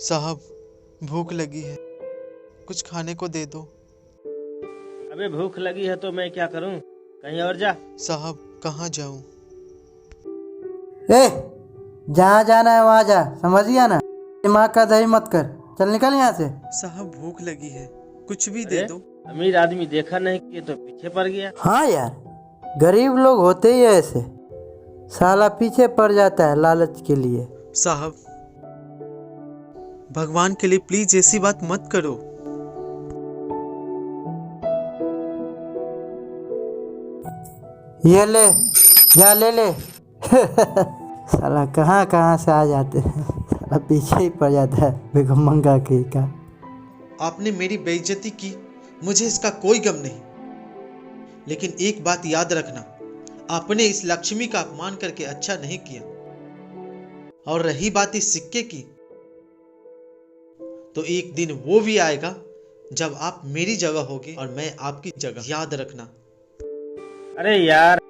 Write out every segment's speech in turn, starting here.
साहब, भूख लगी है, कुछ खाने को दे दो। अबे भूख लगी है तो मैं क्या करूं? कहीं और जा। साहब, कहाँ जाऊं? ए, जहाँ जाना है वहाँ जा, समझ गया ना? दिमाग का दही मत कर, चल निकल यहाँ से। साहब, भूख लगी है, कुछ भी दे दो। अमीर आदमी देखा नहीं कि तो पीछे पड़ गया। हाँ यार, गरीब लोग होते ही ऐसे, साला पीछे पड़ जाता है लालच के लिए। साहब, भगवान के लिए प्लीज ऐसी बात मत करो। ये ले, जा ले ले। साला कहाँ कहाँ से आ जाते हैं, साला पीछे ही पड़ जाता है बेगमंगा के का। आपने मेरी बेइज्जती की, मुझे इसका कोई गम नहीं, लेकिन एक बात याद रखना, आपने इस लक्ष्मी का अपमान करके अच्छा नहीं किया। और रही बात इस सिक्के की, तो एक दिन वो भी आएगा जब आप मेरी जगह होगे और मैं आपकी जगह, याद रखना। अरे यार,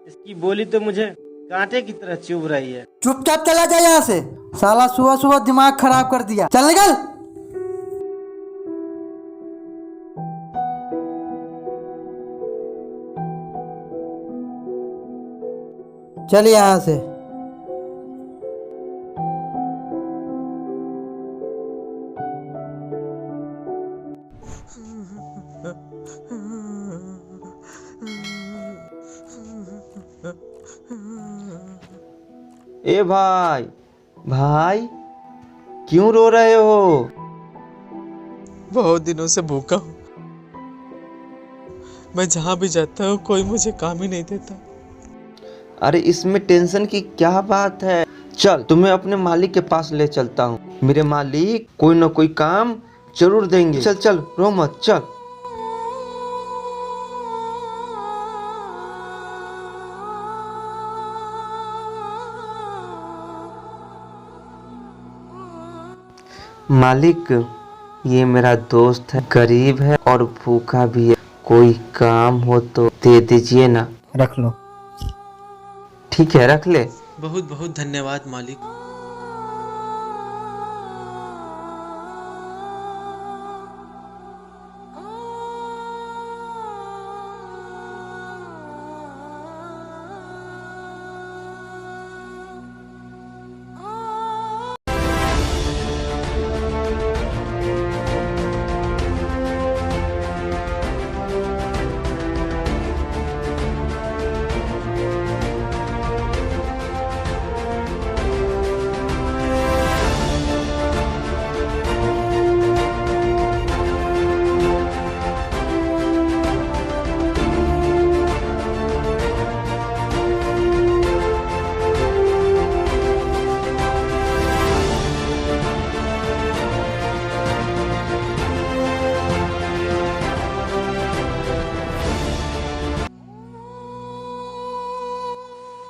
इसकी बोली तो मुझे कांटे की तरह चुभ रही है। चुपचाप चला जा यहाँ से, साला सुबह सुबह दिमाग खराब कर दिया, चल निकल। चल यहाँ से। ए भाई, भाई क्यों रो रहे हो? बहुत दिनों से भूखा हूं, मैं जहां भी जाता हूं कोई मुझे काम ही नहीं देता। अरे इसमें टेंशन की क्या बात है? चल तुम्हें अपने मालिक के पास ले चलता हूँ। मेरे मालिक कोई ना कोई काम जरूर देंगे। चल चल, रो मत, चल। मालिक, ये मेरा दोस्त है, गरीब है और भूखा भी है, कोई काम हो तो दे दीजिए ना। रख लो। ठीक है, रख ले। बहुत बहुत धन्यवाद मालिक।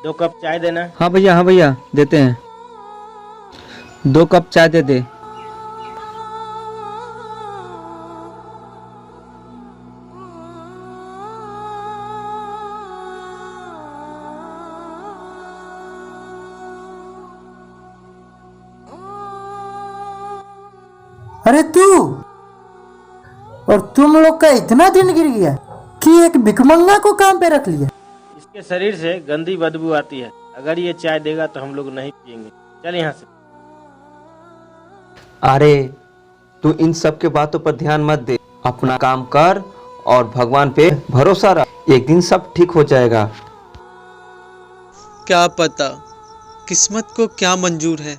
दो कप चाय देना। हाँ भैया देते हैं। 2 कप चाय दे दे। अरे तू और तुम लोग का इतना दिन गिर गया। कि एक भिखमंगा को काम पे रख लिया। इसके शरीर से गंदी बदबू आती है। अगर ये चाय देगा तो हम लोग नहीं पियेंगे। चल यहाँ से। अरे तू इन सब के बातों पर ध्यान मत दे, अपना काम कर और भगवान पे भरोसा रख, एक दिन सब ठीक हो जाएगा। क्या पता किस्मत को क्या मंजूर है।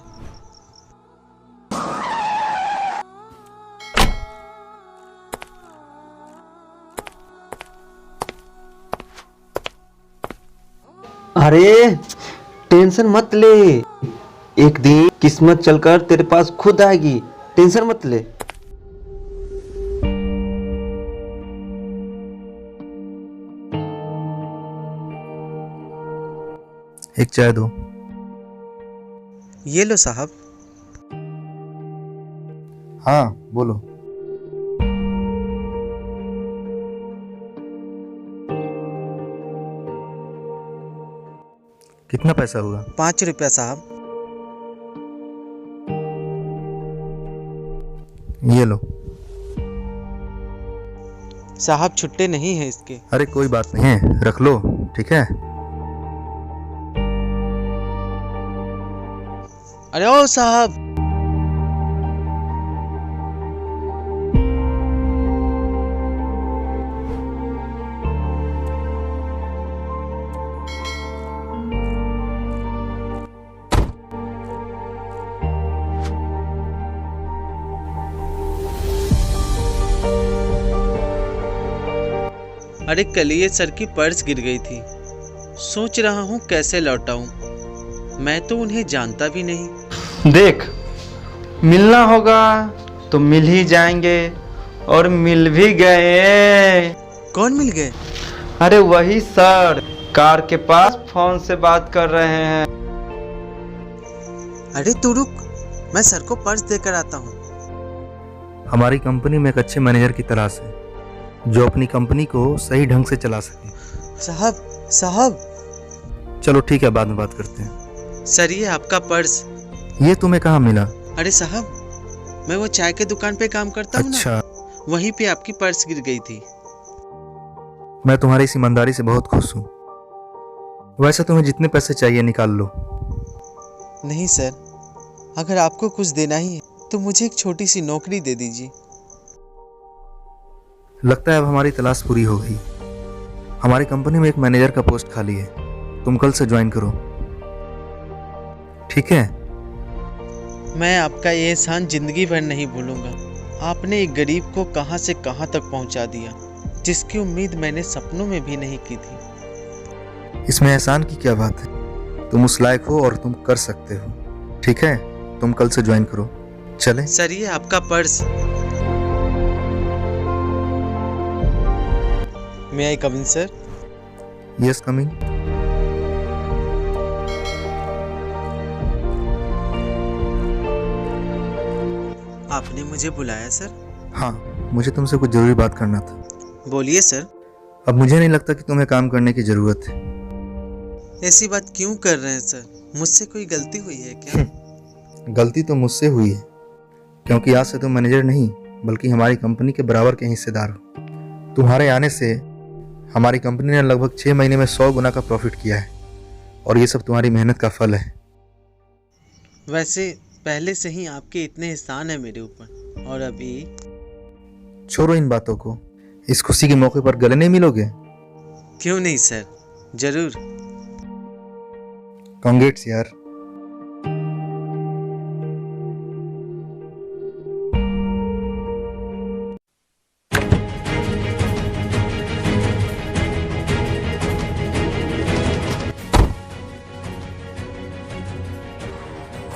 अरे टेंशन मत ले, एक दिन किस्मत चलकर तेरे पास खुद आएगी, टेंशन मत ले। एक चाय दो। ये लो साहब। हाँ बोलो। कितना पैसा हुआ? 5 रुपया साहब। ये लो। साहब छुट्टे नहीं है इसके। अरे कोई बात नहीं है, रख लो, ठीक है। अरे ओ साहब। अरे कल ये सर की पर्स गिर गई थी, सोच रहा हूँ कैसे लौटाऊं। मैं तो उन्हें जानता भी नहीं। देख, मिलना होगा तो मिल ही जाएंगे, और मिल भी गए। कौन मिल गए? अरे वही सर, कार के पास फोन से बात कर रहे हैं। अरे तू रुक, मैं सर को पर्स देकर आता हूँ। हमारी कंपनी में एक अच्छे मैनेजर की तलाश है जो अपनी कंपनी को सही ढंग से चला सके। साहब। चलो ठीक है, बाद में बात करते हैं। सर ये आपका पर्स। ये तुम्हें कहाँ मिला? अरे साहब, मैं वो चाय के दुकान पे काम करता हूँ अच्छा। ना, वहीं पे आपकी पर्स गिर गई थी। मैं तुम्हारी इस ईमानदारी से बहुत खुश हूँ। वैसे तुम्हें जितने पैसे चाहिए निकाल लो। नहीं सर, अगर आपको कुछ देना ही है तो मुझे एक छोटी सी नौकरी दे दीजिए। लगता है अब हमारी तलाश पूरी हो गई। हमारी कंपनी में एक मैनेजर का पोस्ट खाली है, तुम कल से ज्वाइन करो, ठीक है? मैं आपका ये एहसान जिंदगी भर नहीं भूलूंगा। आपने एक गरीब को कहां से कहां तक पहुंचा दिया, जिसकी उम्मीद मैंने सपनों में भी नहीं की थी। इसमें एहसान की क्या बात है? तुम उस लायक हो और तुम कर सकते हो, ठीक है? तुम कल से ज्वाइन करो। चले? सर ये आपका पर्स। मे आई कम इन सर? Yes, coming. आपने मुझे बुलाया सर? हाँ, मुझे तुमसे कुछ जरूरी बात करना था। बोलिए सर। अब मुझे नहीं लगता कि तुम्हें काम करने की जरूरत है। ऐसी बात क्यों कर रहे हैं सर? मुझसे कोई गलती हुई है क्या? गलती तो मुझसे हुई है, क्योंकि आज से तुम मैनेजर नहीं बल्कि हमारी कंपनी के बराबर के हिस्सेदार हो। तुम्हारे आने से हमारी कंपनी ने लगभग 6 महीने में 100 गुना का प्रॉफिट किया है, और ये सब तुम्हारी मेहनत का फल है। वैसे पहले से ही आपके इतने एहसान है मेरे ऊपर, और अभी? छोड़ो इन बातों को। इस खुशी के मौके पर गले नहीं मिलोगे? क्यों नहीं सर, जरूर। कांग्रेट्स यार।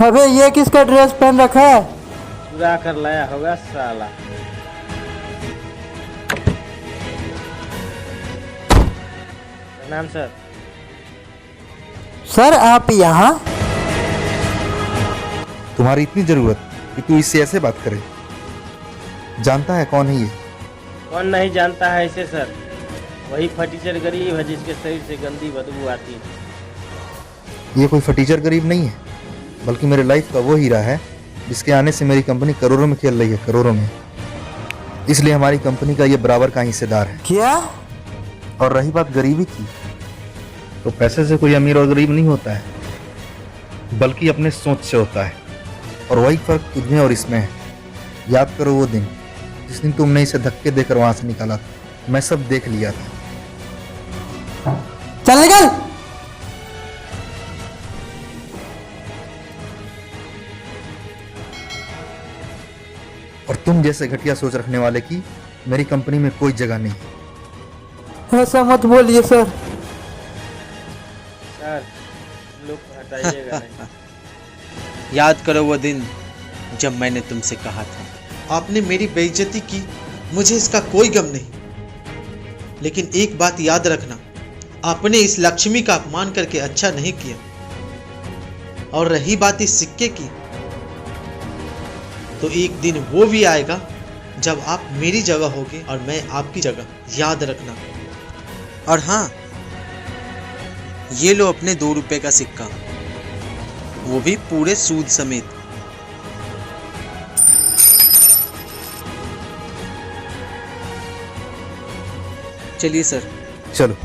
अबे ये किसका ड्रेस पहन रखा है? चुरा कर लाया होगा साला। प्रणाम सर। सर आप यहाँ? तुम्हारी इतनी जरूरत कि तू इससे ऐसे बात करे? जानता है कौन है ये? कौन नहीं जानता है इसे सर? वही फटीचर गरीब है जिसके शरीर से गंदी बदबू आती है। ये कोई फटीचर गरीब नहीं है, बल्कि मेरे लाइफ का वो हीरा है जिसके आने से मेरी कंपनी करोड़ों में खेल रही है, करोड़ों में। इसलिए हमारी कंपनी का ये बराबर का हिस्सेदार है। क्या? और रही बात गरीबी की, तो पैसे से कोई अमीर और गरीब नहीं होता है, बल्कि अपने सोच से होता है। और वही फर्क तुझमें और इसमें है। याद करो वो दिन जिस दिन तुमने इसे धक्के देकर वहां से निकाला था। मैं सब देख लिया था। चल निकल। और तुम जैसे घटिया सोच रखने वाले की मेरी कंपनी में कोई जगह नहीं है। ऐसा मत बोलिए सर। सर लोग को हटाइएगा नहीं। याद करो वो दिन जब मैंने तुमसे कहा था। आपने मेरी बेइज्जती की, मुझे इसका कोई गम नहीं। लेकिन एक बात याद रखना, आपने इस लक्ष्मी का अपमान करके अच्छा नहीं किया। और रही बात इस सिक्के की, तो एक दिन वो भी आएगा जब आप मेरी जगह होगे और मैं आपकी जगह। याद रखना। और हाँ, ये लो अपने 2 रुपए का सिक्का, वो भी पूरे सूद समेत। चलिए सर। चलो।